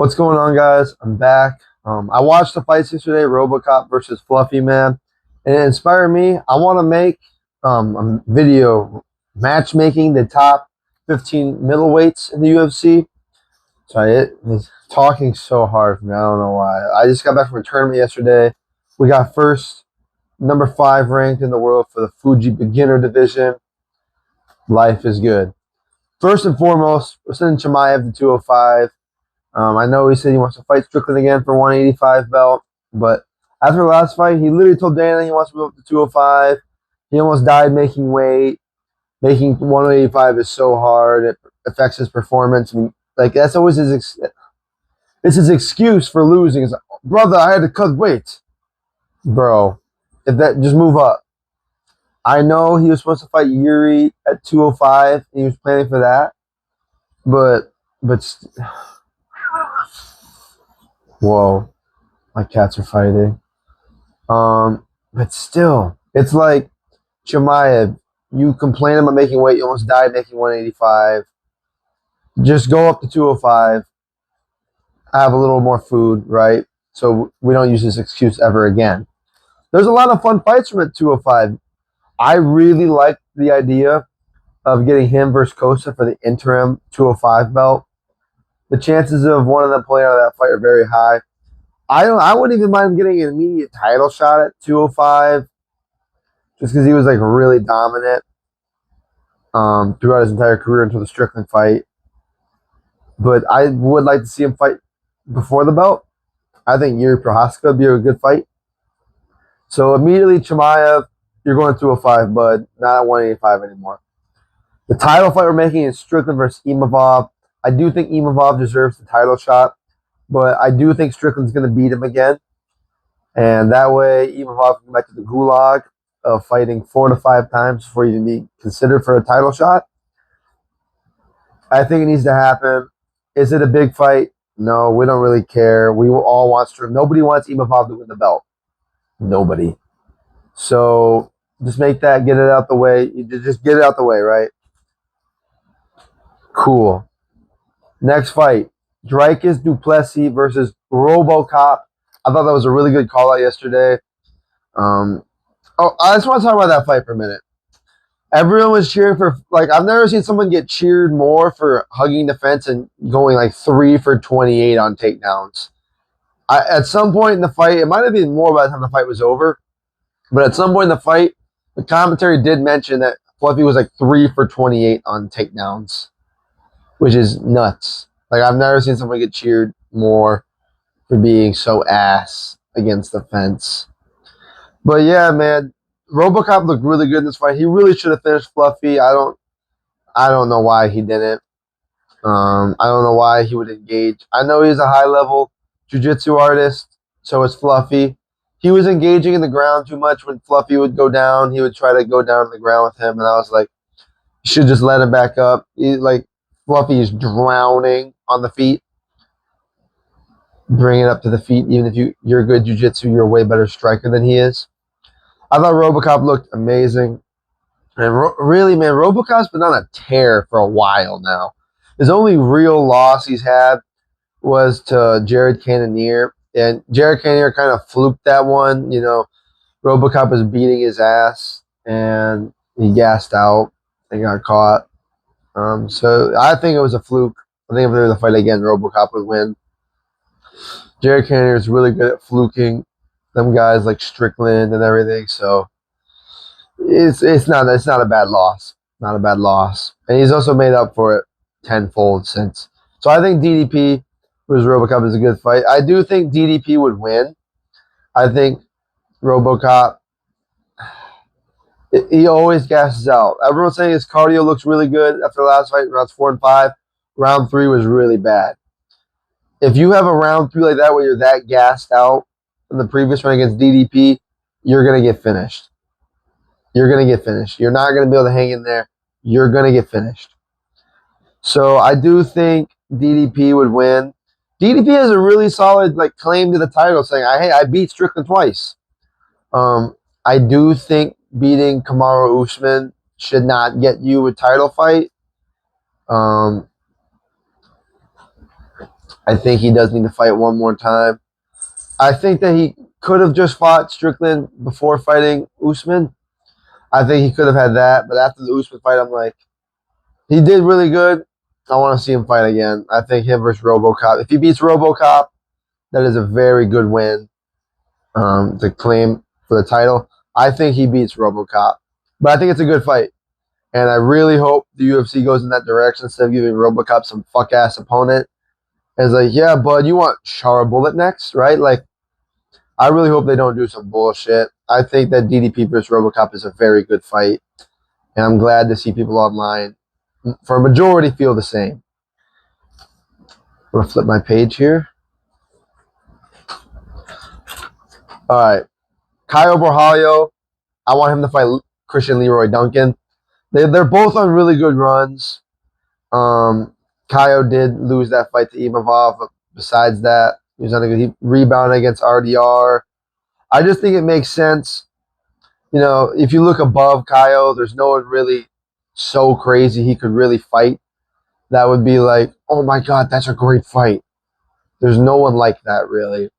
What's going on, guys? I'm back. I watched the fights yesterday, Robocop versus Fluffy Man, and it inspired me. I want to make a video matchmaking the top 15 middleweights in the UFC. So it was talking so hard for me. I don't know why. I just got back from a tournament yesterday. We got first, number 5 ranked in the world for the Fuji beginner division. Life is good. First and foremost, we're sending Chimaev to 205. I know he said he wants to fight Strickland again for 185 belt, but after the last fight, he literally told Dana he wants to move up to 205. He almost died making weight. Making 185 is so hard; it affects his performance. And like that's always it's his excuse for losing. It's like, brother, I had to cut weight, bro. If that just move up. I know he was supposed to fight Yuri at 205. And he was planning for that, but. Whoa, my cats are fighting. But still, it's like Chimaev. You complain about making weight. You almost died making 185. Just go up to 205. Have a little more food, right? So we don't use this excuse ever again. There's a lot of fun fights from at 205. I really like the idea of getting him versus Costa for the interim 205 belt. The chances of one of them pulling out of that fight are very high. I wouldn't even mind getting an immediate title shot at 205, just because he was like really dominant throughout his entire career until the Strickland fight. But I would like to see him fight before the belt. I think Yuri Prohaska would be a good fight. So immediately Chimaev, you're going 205, bud, not at 185 anymore. The title fight we're making is Strickland versus Imavov. I do think Imavov deserves the title shot, but I do think Strickland's going to beat him again. And that way, Imavov can go back to the gulag of fighting 4 to 5 times before you be considered for a title shot. I think it needs to happen. Is it a big fight? No, we don't really care. We all want Strickland. Nobody wants Imavov to win the belt. Nobody. So just make that, get it out the way. You just get it out the way, right? Cool. Next fight, Dricus du Plessis versus Robocop. I thought that was a really good call out yesterday. I just want to talk about that fight for a minute. Everyone was cheering for, like, I've never seen someone get cheered more for hugging the fence and going like 3 for 28 on takedowns. At some point in the fight, it might have been more by the time the fight was over, but at some point in the fight, the commentary did mention that Fluffy was like 3 for 28 on takedowns, which is nuts. Like, I've never seen someone get cheered more for being so ass against the fence. But yeah, man, Robocop looked really good in this fight. He really should have finished Fluffy. I don't know why he didn't. I don't know why he would engage. I know he's a high-level jiu-jitsu artist, so is Fluffy. He was engaging in the ground too much. When Fluffy would go down, he would try to go down to the ground with him, and I was like, you should just let him back up. Fluffy is drowning on the feet. Bring it up to the feet. Even if you're a good jiu-jitsu, you're a way better striker than he is. I thought Robocop looked amazing. And really, man, Robocop's been on a tear for a while now. His only real loss he's had was to Jared Cannonier. And Jared Cannonier kind of fluked that one. You know, Robocop was beating his ass, and he gassed out and got caught. So I think it was a fluke. I think if there was a fight again, Robocop would win. Jared Cannonier is really good at fluking them guys like Strickland and everything. So it's not a bad loss. Not a bad loss. And he's also made up for it tenfold since. So I think DDP versus Robocop is a good fight. I do think DDP would win. I think Robocop, he always gasses out. Everyone's saying his cardio looks really good after the last fight, rounds 4 and 5. Round 3 was really bad. If you have a round 3 like that where you're that gassed out in the previous one against DDP, you're going to get finished. You're going to get finished. You're not going to be able to hang in there. You're going to get finished. So I do think DDP would win. DDP has a really solid claim to the title, saying, "Hey, I beat Strickland twice." I do think beating Kamaru Usman should not get you a title fight. I think he does need to fight one more time. I think that he could have just fought Strickland before fighting Usman. I think he could have had that, but after the Usman fight, I'm like, he did really good. I want to see him fight again. I think him versus Robocop. If he beats Robocop, that is a very good win to claim for the title. I think he beats Robocop, but I think it's a good fight. And I really hope the UFC goes in that direction instead of giving Robocop some fuck ass opponent. And it's like, yeah, bud, you want Chara Bullet next, right? Like, I really hope they don't do some bullshit. I think that DDP versus Robocop is a very good fight. And I'm glad to see people online, for a majority, feel the same. I'm going to flip my page here. All right. Caio Borralho, I want him to fight Christian Leroy Duncan. They're both on really good runs. Caio did lose that fight to Imavov, but besides that, he was on a good rebound against RDR. I just think it makes sense. You know, if you look above Caio, there's no one really so crazy he could really fight. That would be like, oh my God, that's a great fight. There's no one like that, really.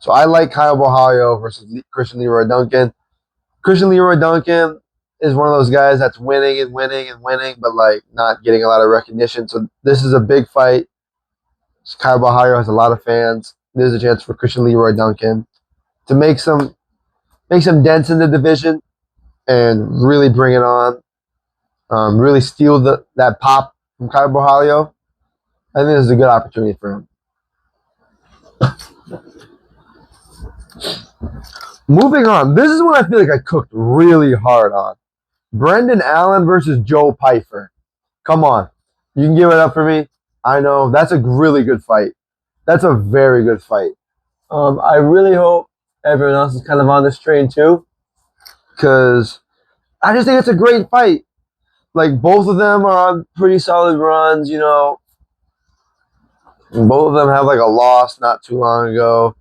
So I like Caio Borralho versus Christian Leroy Duncan. Christian Leroy Duncan is one of those guys that's winning and winning and winning, but like not getting a lot of recognition. So this is a big fight. Caio Borralho has a lot of fans. There's a chance for Christian Leroy Duncan to make some dents in the division and really bring it on. Really steal that pop from Caio Borralho. I think this is a good opportunity for him. Moving on, this is one I feel like I cooked really hard on. Brendan Allen versus Joe Pyfer. Come on. You can give it up for me. I know. That's a really good fight. That's a very good fight. I really hope everyone else is kind of on this train too, because I just think it's a great fight. Like, both of them are on pretty solid runs, you know. And both of them have like a loss not too long ago.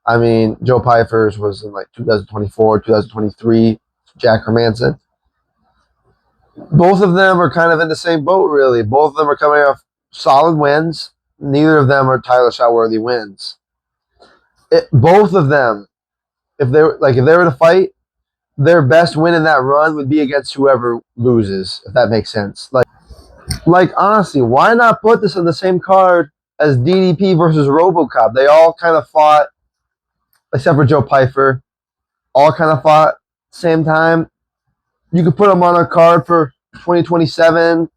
I mean, Joe Pyfer's was in like 2024, 2023, Jack Hermanson. Both of them are kind of in the same boat, really. Both of them are coming off solid wins. Neither of them are title shot worthy wins. Both of them, if they were to fight, their best win in that run would be against whoever loses, if that makes sense. Like honestly, why not put this on the same card as DDP versus Robocop? They all kind of fought, except for Joe Pyfer, all kind of fought same time. You could put them on a card for 2027,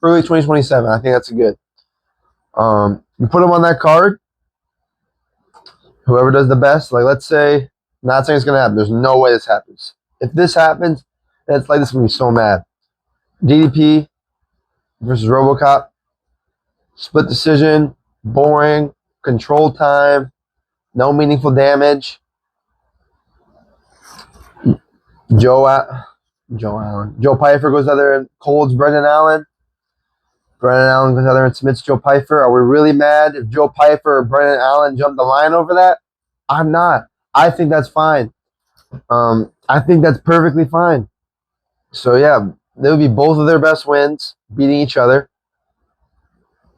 early 2027. I think that's a good. You put them on that card. Whoever does the best, like let's say, I'm not saying it's gonna happen. There's no way this happens. If this happens, it's like this gonna be so mad. DDP versus Robocop, split decision, boring, control time, no meaningful damage. Joe Pyfer goes out there and colds Brendan Allen. Brendan Allen goes out there and submits Joe Pyfer. Are we really mad if Joe Pyfer or Brendan Allen jumped the line over that? I'm not. I think that's fine. I think that's perfectly fine. So yeah, they would be both of their best wins, beating each other.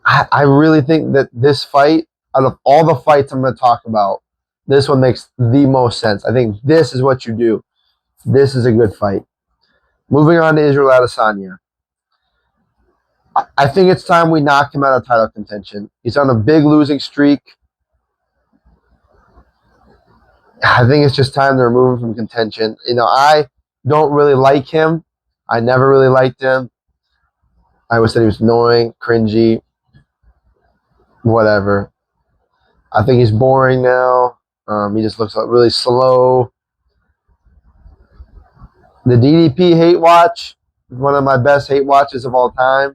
I really think that this fight, out of all the fights I'm going to talk about, this one makes the most sense. I think this is what you do. This is a good fight. Moving on to Israel Adesanya. I think it's time we knock him out of title contention. He's on a big losing streak. I think it's just time to remove him from contention. You know, I don't really like him. I never really liked him. I always said he was annoying, cringy, whatever. I think he's boring now. He just looks like really slow. The DDP hate watch is one of my best hate watches of all time.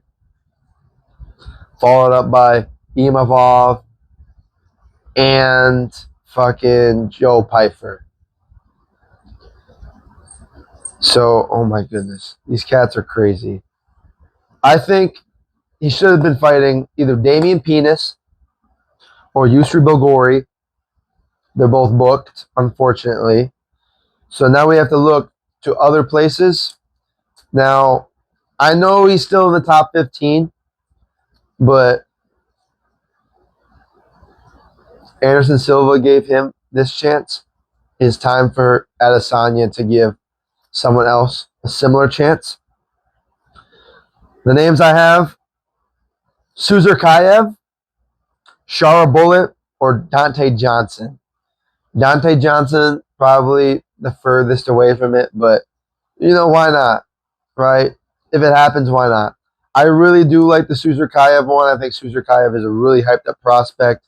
Followed up by Imavov and fucking Joe Pyfer. So, oh my goodness. These cats are crazy. I think he should have been fighting either Damian Penis or Yusri Belgori. They're both booked, unfortunately. So now we have to look to other places. Now, I know he's still in the top 15, but Anderson Silva gave him this chance. It's time for Adesanya to give someone else a similar chance. The names I have: Suzurkayev, Shara Bullet, or Dante Johnson. Dante Johnson, probably the furthest away from it, but why not, right? If it happens, why not? I really do like the Suzurkayev one. I think Suzurkayev is a really hyped up prospect,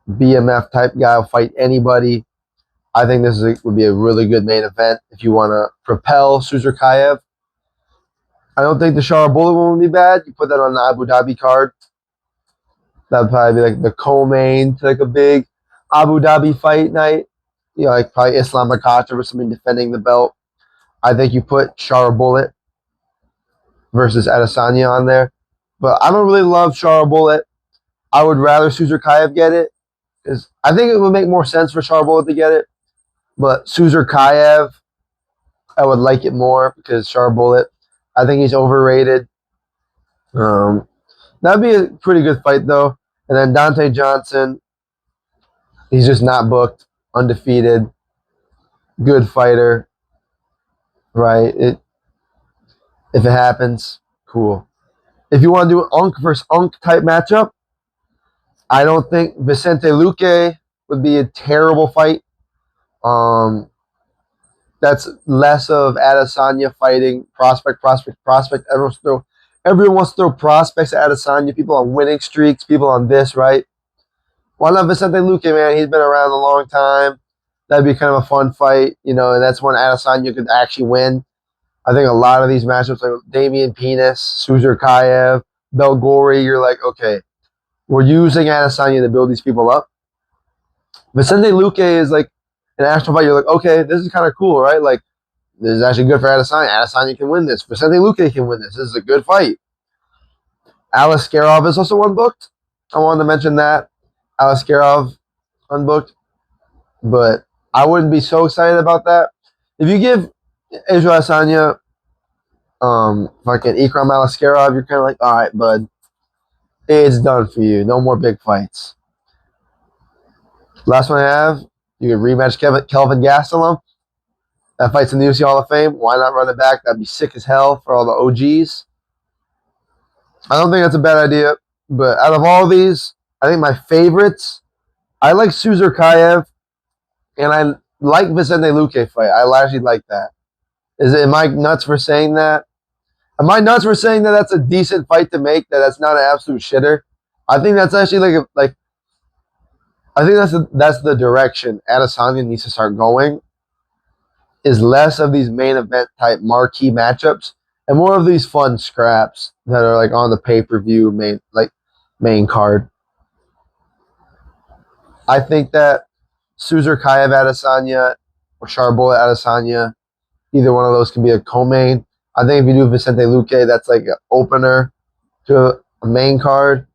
BMF type guy, will fight anybody. I think would be a really good main event if you want to propel Suzurkayev. I don't think the Shara Bullet one would be bad. You put that on the Abu Dhabi card. That would probably be like the co-main to like a big Abu Dhabi fight night. Like probably Islam Makhachev or somebody defending the belt. I think you put Shara Bullet versus Adesanya on there. But I don't really love Shara Bullet. I would rather Suzurkayev get it, because I think it would make more sense for Shara Bullet to get it. But Suzurkayev, I would like it more because Shara Bullet, I think he's overrated. That'd be a pretty good fight, though. And then Dante Johnson, he's just not booked, undefeated, good fighter, right? If it happens, cool. If you want to do an Unk versus Unk type matchup, I don't think Vicente Luque would be a terrible fight. That's less of Adesanya fighting prospect. Everyone wants to throw prospects at Adesanya. People on winning streaks, people on this, right? Why not Vicente Luque, man? He's been around a long time. That'd be kind of a fun fight, and that's when Adesanya could actually win. I think a lot of these matchups, like Damian Penis, Suzurkayev, Belgori, you're like, okay, we're using Adesanya to build these people up. Vicente Luque is like an actual fight. You're like, okay, this is kind of cool, right? Like, this is actually good for Adesanya. Adesanya can win this. Vicente Luque can win this. This is a good fight. Alaskarov is also unbooked. I wanted to mention that. Alaskarov unbooked. But I wouldn't be so excited about that. If you give Israel Adesanya fucking Ikram Alaskarov, you're kind of like, all right, bud, it's done for you. No more big fights. Last one I have, you can rematch Kelvin Gastelum. That fight's in the UFC Hall of Fame. Why not run it back? That'd be sick as hell for all the OGs. I don't think that's a bad idea. But out of all these, I think my favorites, I like Suzurkayev, and I like Vicente Luque fight. I actually like that. Am I nuts for saying that? Am I nuts for saying that that's a decent fight to make? That's not an absolute shitter? I think that's actually I think that's the direction Adesanya needs to start going. Is less of these main event type marquee matchups and more of these fun scraps that are like on the pay-per-view main card. I think that Suzurkayev Adesanya or Shara Bullet Adesanya, either one of those can be a co-main. I think if you do Vicente Luque, that's like an opener to a main card.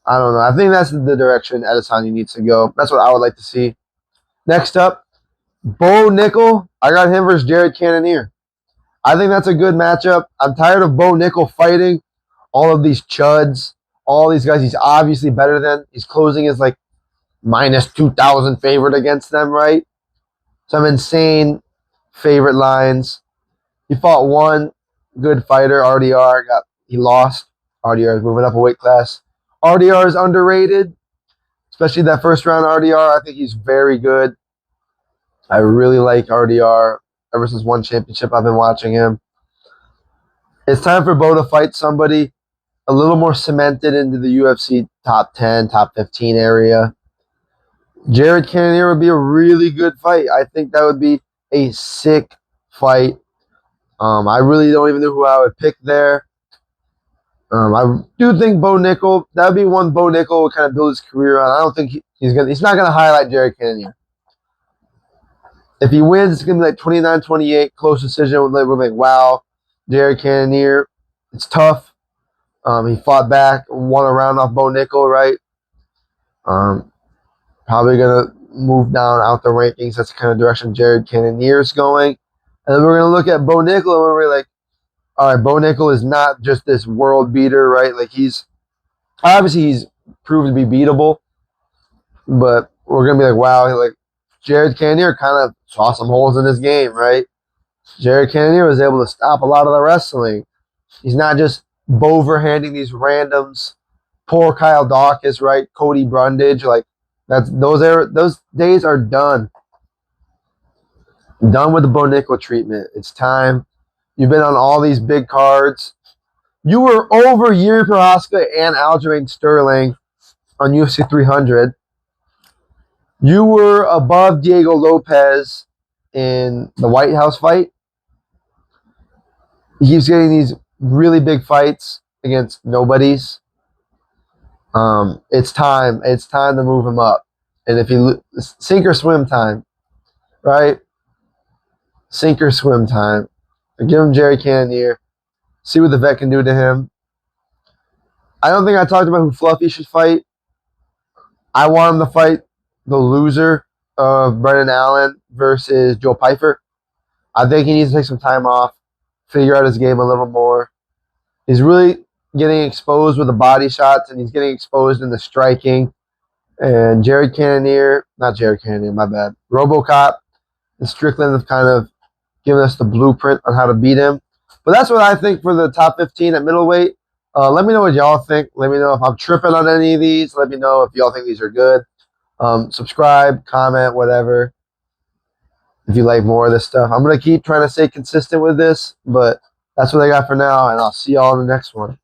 I don't know. I think that's the direction Adesanya needs to go. That's what I would like to see. Next up, Bo Nickel, I got him versus Jared Cannonier. I think that's a good matchup. I'm tired of Bo Nickel fighting all of these chuds, all these guys he's obviously better than. He's closing his like minus 2,000 favorite against them, right? Some insane favorite lines. He fought one good fighter, RDR. He lost. RDR is moving up a weight class. RDR is underrated, especially that first round RDR. I think he's very good. I really like RDR. Ever since one championship, I've been watching him. It's time for Bo to fight somebody a little more cemented into the UFC top 10, top 15 area. Jared Cannonier would be a really good fight. I think that would be a sick fight. I really don't even know who I would pick there. I do think Bo Nickel, that would be one Bo Nickel would kind of build his career on. I don't think he's not gonna highlight Jared Cannonier. If he wins, it's going to be like 29-28, close decision. We're like, wow, Jared Cannonier, it's tough. He fought back, won a round off Bo Nickel, right? Probably going to move down out the rankings. That's the kind of direction Jared Cannonier is going. And then we're going to look at Bo Nickel, and we're like, all right, Bo Nickel is not just this world beater, right? Like he's proven to be beatable. but we're gonna be like, wow, like Jared Cannonier kind of saw some holes in his game, right? Jared Cannonier was able to stop a lot of the wrestling. He's not just overhanding these randoms. Poor Kyle Dawkins, right? Cody Brundage, like those days are done. Done with the Bo Nickel treatment. It's time. You've been on all these big cards. You were over Yuri Prohaska and Aljamain Sterling on UFC 300. You were above Diego Lopez in the White House fight. He keeps getting these really big fights against nobodies. It's time. It's time to move him up. And if you sink or swim time, right? Sink or swim time. Give him Jerry Cannonier. See what the vet can do to him. I don't think I talked about who Fluffy should fight. I want him to fight the loser of Brendan Allen versus Joe Pyfer. I think he needs to take some time off, figure out his game a little more. He's really getting exposed with the body shots, and he's getting exposed in the striking. And Jared Cannonier, not Jared Cannonier, my bad. Robocop and Strickland have kind of given us the blueprint on how to beat him. But that's what I think for the top 15 at middleweight. Let me know what y'all think. Let me know if I'm tripping on any of these. Let me know if y'all think these are good. Subscribe, comment, whatever. If you like more of this stuff. I'm going to keep trying to stay consistent with this, but that's what I got for now, and I'll see y'all in the next one.